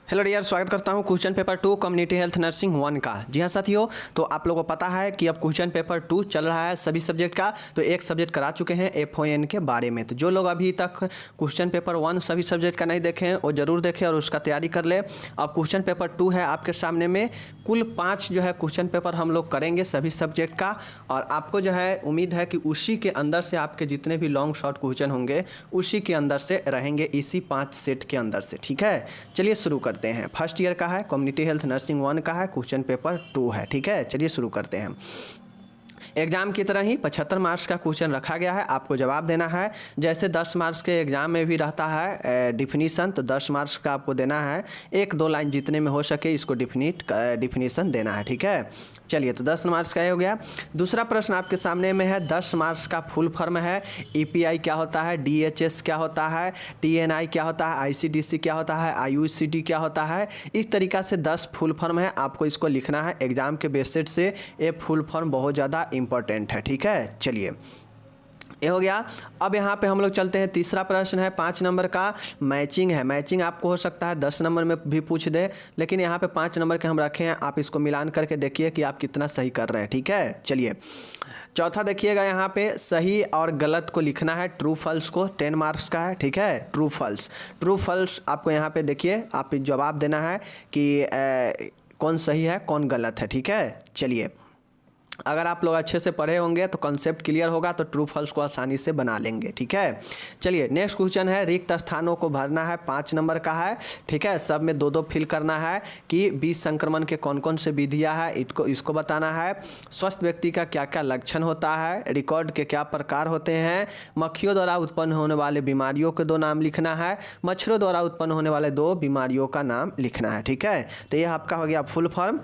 Hello dear, स्वागत करता हूं question paper 2 community health nursing 1 का। जी हाँ साथियों, तो आप लोगों को पता है कि अब क्वेश्चन पेपर 2 चल रहा है सभी सब्जेक्ट का। तो एक सब्जेक्ट करा चुके हैं FON के बारे में। तो जो लोग अभी तक क्वेश्चन पेपर 1 सभी सब्जेक्ट का नहीं देखे हैं वो जरूर देखें और उसका तैयारी कर ले। अब क्वेश्चन पेपर 2 है आपके सामने में। कुल 5 जो है क्वेश्चन पेपर हम लोग करेंगे सभी सब्जेक्ट का। और आपको जो है उम्मीद है कि उसी के अंदर से आपके जितने भी लॉन्ग शॉर्ट क्वेश्चन होंगे उसी के अंदर से रहेंगे, इसी 5 सेट के अंदर से। ठीक है, चलिए शुरू करते हैं। फर्स्ट ईयर का है, कम्युनिटी हेल्थ नर्सिंग 1 का है, क्वेश्चन पेपर 2 है। ठीक है, चलिए शुरू करते हैं। एग्जाम की तरह ही 75 मार्क्स का क्वेश्चन रखा गया है, आपको जवाब देना है। जैसे 10 मार्क्स के एग्जाम में भी रहता है डिफिनीसन, तो 10 मार्क्स का आपको देना है। 1-2 लाइन जितने में हो सके इसको डिफिनीसन देना है। ठीक है, चलिए तो 10 मार्क्स का हो गया। दूसरा प्रश्न आपके सामने में है, 10 मार्क्स का फुल फॉर्म है। EPI क्या होता है, DHS क्या होता है, TNI क्या होता है, ICDC क्या होता है, IUCD क्या होता है। इस तरीक़ा से 10 फुल फॉर्म है, आपको इसको लिखना है। एग्जाम के बेसिस से ये फुल फॉर्म बहुत ज़्यादा इंपॉर्टेंट है। ठीक है, चलिए ये हो गया। अब यहाँ पे हम लोग चलते हैं, तीसरा प्रश्न है 5 नंबर का, मैचिंग है। मैचिंग आपको हो सकता है 10 नंबर में भी पूछ दे, लेकिन यहाँ पे 5 नंबर के हम रखे हैं। आप इसको मिलान करके देखिए कि आप कितना सही कर रहे हैं। ठीक है, चलिए चौथा देखिएगा, यहाँ पे सही और गलत को लिखना है। ट्रू फॉल्स को 10 मार्क्स का है। ठीक है, ट्रू फॉल्स आपको यहाँ पे देखिए, आप जवाब देना है कि कौन सही है कौन गलत है। ठीक है, चलिए अगर आप लोग अच्छे से पढ़े होंगे तो कॉन्सेप्ट क्लियर होगा, तो ट्रू फॉल्स को आसानी से बना लेंगे। ठीक है, चलिए नेक्स्ट क्वेश्चन है, रिक्त स्थानों को भरना है। 5 नंबर का है। ठीक है, सब में 2-2 फिल करना है कि बीज संक्रमण के कौन कौन से विधियाँ हैं, इसको बताना है। स्वस्थ व्यक्ति का क्या क्या लक्षण होता है, रिकॉर्ड के क्या प्रकार होते हैं, मक्खियों द्वारा उत्पन्न होने वाले बीमारियों के 2 नाम लिखना है, मच्छरों द्वारा उत्पन्न होने वाले 2 बीमारियों का नाम लिखना है। ठीक है, तो ये आपका हो गया full form,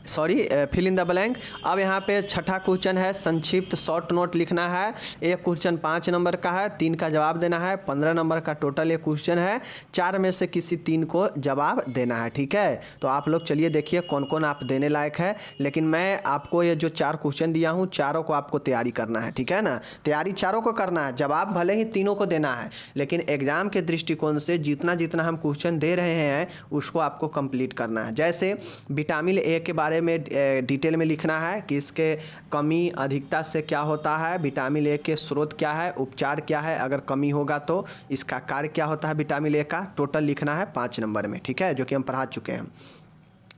fill in the blank. अब यहाँ पे छठा क्वेश्चन है, संक्षिप्त शॉर्ट नोट लिखना है। एक क्वेश्चन 5 नंबर का है, 3 का जवाब देना है। 15 नंबर का टोटल एक क्वेश्चन है, 4 में से किसी 3 को जवाब देना है। ठीक है, तो आप लोग चलिए देखिए कौन कौन आप देने लायक है। लेकिन मैं आपको ये जो 4 क्वेश्चन दिया हूँ, चारों को आपको तैयारी करना है। ठीक है ना, तैयारी चारों को करना है, जवाब भले ही तीनों को देना है, लेकिन एग्जाम के दृष्टिकोण से जितना जितना हम क्वेश्चन दे रहे हैं उसको आपको कंप्लीट करना है। जैसे विटामिन ए के बारे में डिटेल में लिखना है कि इसके कमी अधिकता से क्या होता है, विटामिन ए के स्रोत क्या है, उपचार क्या है, अगर कमी होगा तो इसका कार्य क्या होता है विटामिन ए का, टोटल लिखना है 5 नंबर में। ठीक है, जो कि हम पढ़ा चुके हैं।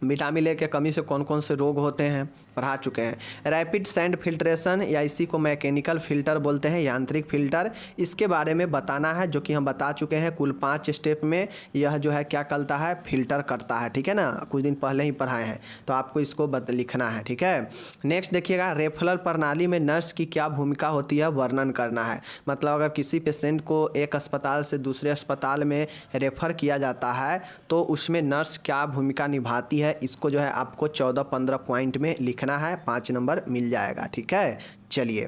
विटामिन ए के कमी से कौन कौन से रोग होते हैं पढ़ा चुके हैं। रैपिड सैंड फिल्ट्रेशन, या इसी को मैकेनिकल फ़िल्टर बोलते हैं, यांत्रिक फ़िल्टर, इसके बारे में बताना है, जो कि हम बता चुके हैं। कुल 5 स्टेप में यह जो है क्या करता है, फिल्टर करता है। ठीक है ना, कुछ दिन पहले ही पढ़ाए हैं, तो आपको इसको लिखना है। ठीक है, नेक्स्ट देखिएगा, रेफरल प्रणाली में नर्स की क्या भूमिका होती है वर्णन करना है। मतलब अगर किसी पेशेंट को एक अस्पताल से दूसरे अस्पताल में रेफ़र किया जाता है तो उसमें नर्स क्या भूमिका निभाती है, इसको जो है आपको 14-15 पॉइंट में लिखना है, 5 नंबर मिल जाएगा। ठीक है, चलिए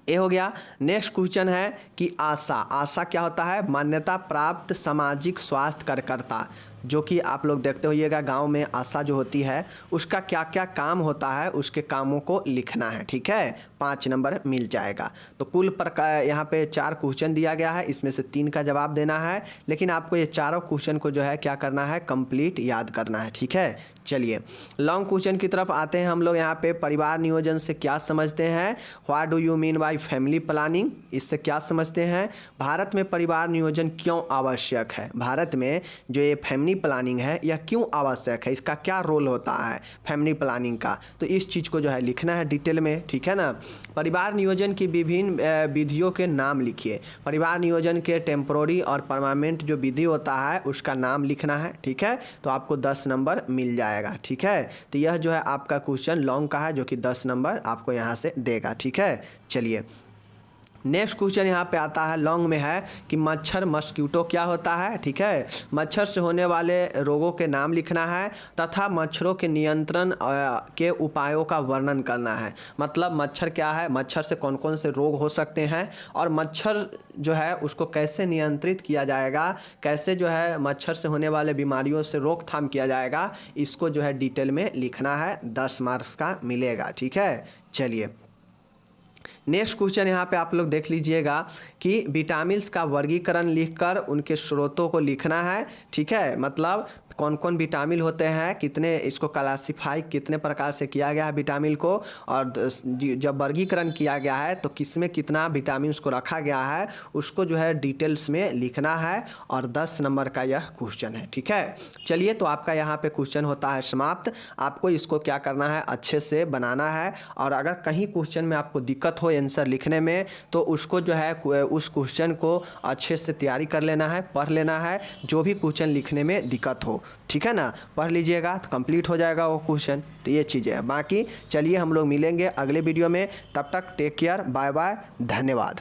ये हो गया। नेक्स्ट क्वेश्चन है कि आशा क्या होता है, मान्यता प्राप्त सामाजिक स्वास्थ्य कार्यकर्ता, जो कि आप लोग देखते होइएगा गांव में आशा जो होती है उसका क्या क्या काम होता है, उसके कामों को लिखना है। ठीक है, 5 नंबर मिल जाएगा। तो कुल प्रकार यहाँ पे 4 क्वेश्चन दिया गया है, इसमें से 3 का जवाब देना है, लेकिन आपको ये चारों क्वेश्चन को जो है क्या करना है, कंप्लीट याद करना है। ठीक है, चलिए लॉन्ग क्वेश्चन की तरफ आते हैं हम लोग। यहाँ पे परिवार नियोजन से क्या समझते हैं, what do you mean by family planning, इससे क्या समझते हैं। भारत में परिवार नियोजन क्यों आवश्यक है, भारत में जो ये फैमिली प्लानिंग है यह क्यों आवश्यक है, इसका क्या रोल होता है फैमिली प्लानिंग का, तो इस चीज़ को जो है लिखना है डिटेल में। ठीक है ना, परिवार नियोजन की विभिन्न विधियों के नाम लिखिए। परिवार नियोजन के टेम्पोररी और परमानेंट जो विधि होता है उसका नाम लिखना है। ठीक है, तो आपको 10 नंबर मिल जाएगा। ठीक है, तो यह जो है आपका क्वेश्चन लॉन्ग का है, जो कि 10 नंबर आपको यहाँ से देगा। ठीक है, चलिए नेक्स्ट क्वेश्चन यहाँ पे आता है, लॉन्ग में है कि मच्छर मस्क्यूटो क्या होता है। ठीक है, मच्छर से होने वाले रोगों के नाम लिखना है तथा मच्छरों के नियंत्रण के उपायों का वर्णन करना है। मतलब मच्छर क्या है, मच्छर से कौन कौन से रोग हो सकते हैं, और मच्छर जो है उसको कैसे नियंत्रित किया जाएगा, कैसे जो है मच्छर से होने वाले बीमारियों से रोकथाम किया जाएगा, इसको जो है डिटेल में लिखना है, 10 मार्क्स का मिलेगा। ठीक है, चलिए नेक्स्ट क्वेश्चन यहाँ पे आप लोग देख लीजिएगा कि विटामिन्स का वर्गीकरण लिखकर उनके स्रोतों को लिखना है। ठीक है, मतलब कौन कौन विटामिन होते हैं, कितने इसको क्लासीफाई कितने प्रकार से किया गया है विटामिन को, और जब वर्गीकरण किया गया है तो किसमें कितना विटामिन को रखा गया है उसको जो है डिटेल्स में लिखना है। और 10 नंबर का यह क्वेश्चन है। ठीक है, चलिए तो आपका यहाँ पे क्वेश्चन होता है समाप्त। आपको इसको क्या करना है, अच्छे से बनाना है। और अगर कहीं क्वेश्चन में आपको दिक्कत हो आंसर लिखने में तो उसको जो है उस क्वेश्चन को अच्छे से तैयारी कर लेना है, पढ़ लेना है, जो भी क्वेश्चन लिखने में दिक्कत हो। ठीक है ना, पढ़ लीजिएगा तो कंप्लीट हो जाएगा वो क्वेश्चन। तो ये चीज़ें है। बाकी चलिए हम लोग मिलेंगे अगले वीडियो में, तब तक टेक केयर, बाय बाय, धन्यवाद।